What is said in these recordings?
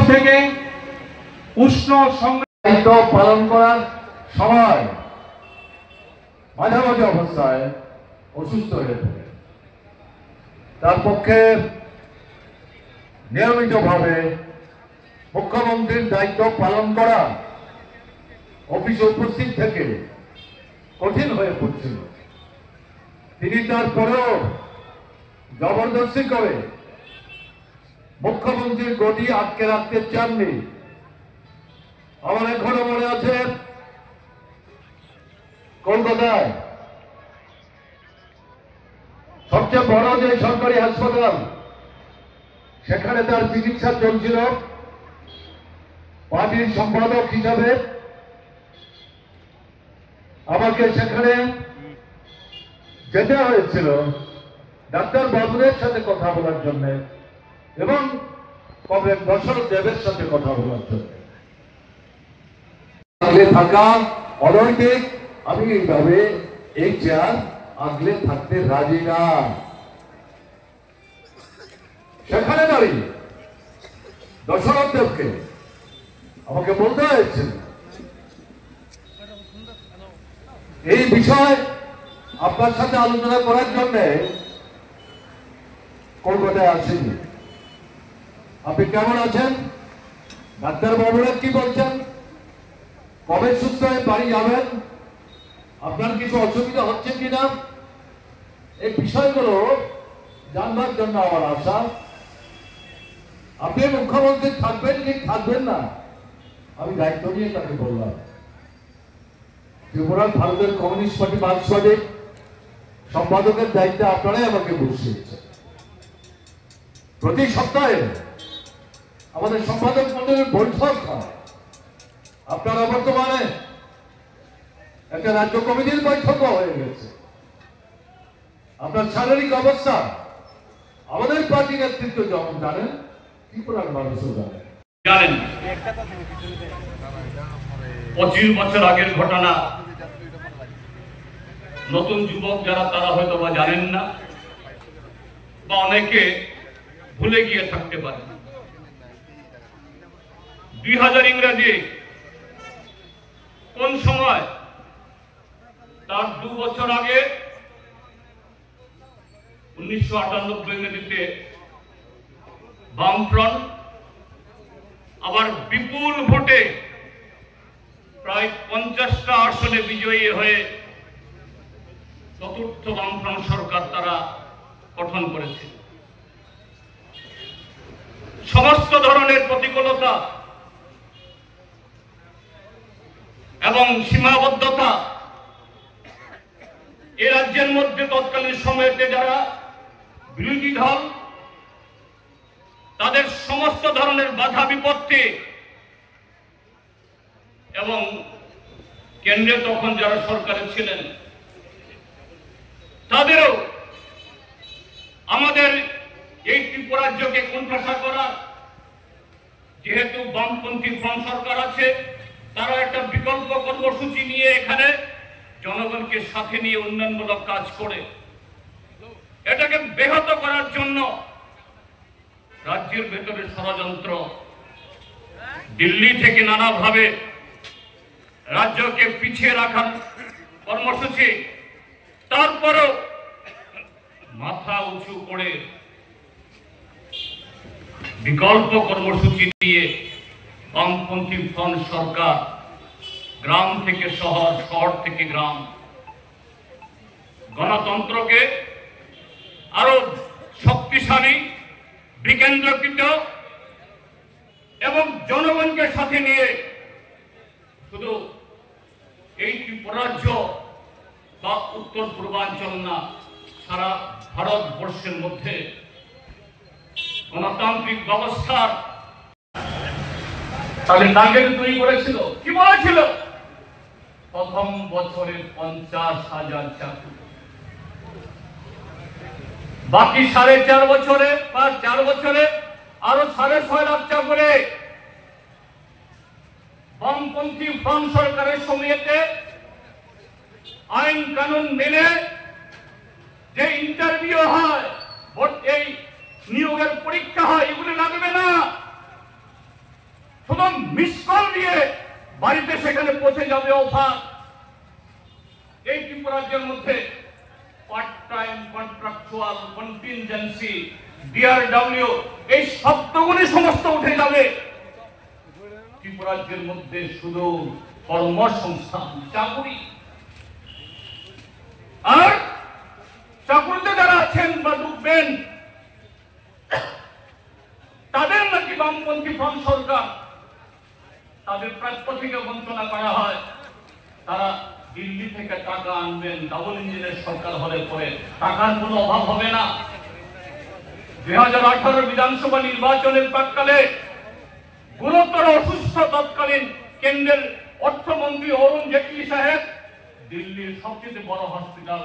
থেকে উষ্ণ দায়িত্ব পালন করার সময় মাঝামাঝি অবস্থায় অসুস্থ হয়ে পড়ে। তার পক্ষে নিয়মিতভাবে মুখ্যমন্ত্রীর দায়িত্ব পালন করা অফিসে উপস্থিত থেকে কঠিন হয়ে পড়ছিল। তিনি তারপরেও জবরদস্তি করে মুখ্যমন্ত্রীর গদি আটকে রাখতে চাননি। আমার এখনো মনে আছে কলকাতায় সবচেয়ে বড় যে সরকারি হাসপাতাল, সেখানে তার চিকিৎসা চলছিল। পার্টির সম্পাদক হিসাবে আমাকে সেখানে যেতে হয়েছিল ডাক্তার বাবুদের সাথে কথা বলার জন্য এবং কমরেড দশরথ দেবের সাথে কথা বলার জন্য। আগলে থাকা অনৈতিক, আমি এইভাবে এই চেয়ার আগলে থাকতে রাজি না। সেখানে দাঁড়িয়ে দশরথ দেবকে আমাকে বলতে হয়েছিল এই বিষয় আপনার সাথে আলোচনা করার জন্য কলকাতায় আসেনি। আপনি কেমন আছেন, ডাক্তার বাবুরা কি বলছেন, কবে সুস্থ হয়ে বাড়ি যাবেন, আপনার কিছু অসুবিধা হচ্ছে কিনা, এই বিষয়গুলো জানবার জন্য আমার আশা। আপনি মুখ্যমন্ত্রী থাকবেন কি থাকবেন না, আমি দায়িত্ব নিয়ে তাকে বললাম। ত্রিপুরার ভারতের কমিউনিস্ট পার্টি মার্ক্সবাদী সম্পাদকের দায়িত্বে আপনারাই আমাকে বসিয়েছেন। প্রতি সপ্তাহে আমাদের সম্পাদক মন্ডলীর বৈঠক হয়। আপনারা বর্তমানে একটা রাজ্য কমিটির বৈঠকও হয়ে গেছে। আপনার শারীরিক অবস্থা আমাদের পার্টি নেতৃত্ব যেমন জানেন, ত্রিপুরার মানুষও জানেন। 25 বছর আগের ঘটনা নতুন যুবক যারা তারা হয়তো বা জানেন না, বা অনেকে ভুলে গিয়ে থাকতে পারে। 2000 ইংরেজি কোন সময়, তার 2 বছর আগে 1998 ইংরেজিতে বামফ্রন্ট আবার বিপুল ভোটে প্রায় 50টা আসনে বিজয়ী হয়ে চতুর্থ বামফ্রন্ট সরকার তারা গঠন করেছে। সমস্ত ধরনের প্রতিকূলতা এবং সীমাবদ্ধতা এ রাজ্যের মধ্যে তৎকালীন সময়তে যারা বিরোধী দল, তাদের সমস্ত ধরনের বাধা বিপত্তি এবং কেন্দ্রে তখন যারা সরকারে ছিলেন তাদেরও আমাদের এই ত্রিপুরা রাজ্যকে কোণঠাসা করা, যেহেতু বামপন্থী ফ্রন্ট সরকার আছে, তারা একটা বিকল্প কর্মসূচি নিয়ে এখানে জনগণকে সাথে নিয়ে উন্নয়নমূলক কাজ করে এটাকে ব্যাহত করার জন্য রাজ্যের ভেতরে ষড়যন্ত্র, দিল্লি থেকে নানাভাবে রাজ্যকে পিছিয়ে রাখার কর্মসূচি, তারপরও মাথা উঁচু করে বিকল্প কর্মসূচি দিয়ে বামপন্থী ফ্রন্ট সরকার গ্রাম থেকে শহর, শহর থেকে গ্রাম গণতন্ত্রকে আরো শক্তিশালী, বিকেন্দ্রীকৃত এবং জনগণকে সাথে নিয়ে শুধু এই ত্রিপুরা রাজ্য বা উত্তর পূর্বাঞ্চল না, সারা ভারতবর্ষের মধ্যে গণতান্ত্রিক ব্যবস্থার তাহলে টার্গেট তৈরি করেছিল। কি বলেছিল? প্রথম বছরে 50,000 চাকরি, বাকি 4.5 বছরে বা 4 বছরে আরো 6.5 লাখ চাকরি। বামপন্থী ফ্রন্ট সরকারের সময়তে আইন কানুন মেনে যে ইন্টারভিউ হয়, এই নিয়োগের পরীক্ষা হয়, এগুলো লাগবে না। শুধু মিস কল দিয়ে বাড়িতে সেখানে পৌঁছে যাবে অফার। এই ত্রিপুরা রাজ্যের মধ্যে part time, contractual, contingency, DRW এই শব্দগুলি সমস্ত উঠে যাবে। ত্রিপুরা রাজ্যের মধ্যে শুধু কর্মসংস্থান, চাকুরি। আর চাকুরিতে যারা আছেন বা ঢুকবেন তাদের নাকি বামপন্থী ফ্রন্ট সরকার তাদের প্রাপ্য থেকে বঞ্চনা করা হয়। তারা দিল্লি থেকে টাকা আনবেন, ডাবল ইঞ্জিনের সরকার হলে পরে টাকার কোনো অভাব হবে না। 2018 বিধানসভা নির্বাচনের প্রাক্কালে গুরুতর অসুস্থ তৎকালীন কেন্দ্রের অর্থমন্ত্রী অরুণ জেটলি সাহেব দিল্লির সবচেয়ে বড় hospital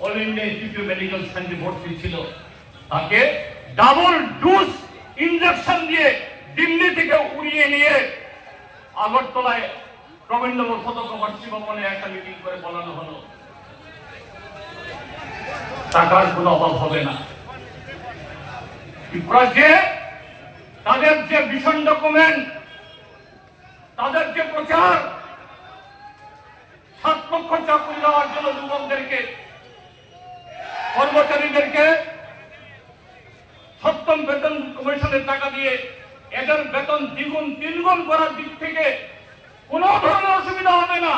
all India institute medical সায়েন্সে ভর্তি ছিল। তাকে ডাবল ডোজ ইনজেকশন দিয়ে দিল্লি থেকে উড়িয়ে নিয়ে আগরতলায় রবীন্দ্র শতকবার্ষিকী ভবনে একটা মিটিং করে বলানো হলো টাকার কোনো অভাব হবে না। যে তাদের যে ভীষণ ডকুমেন্ট, তাদের যে প্রচার, 7 লক্ষ চাকরি দেওয়ার জন্য যুবকদেরকে, কর্মচারীদেরকে 7ম বেতন কমিশনের টাকা দিয়ে এদের বেতন দ্বিগুণ 3 গুণ করার দিক থেকে কোনো ধরনের অসুবিধা হবে না।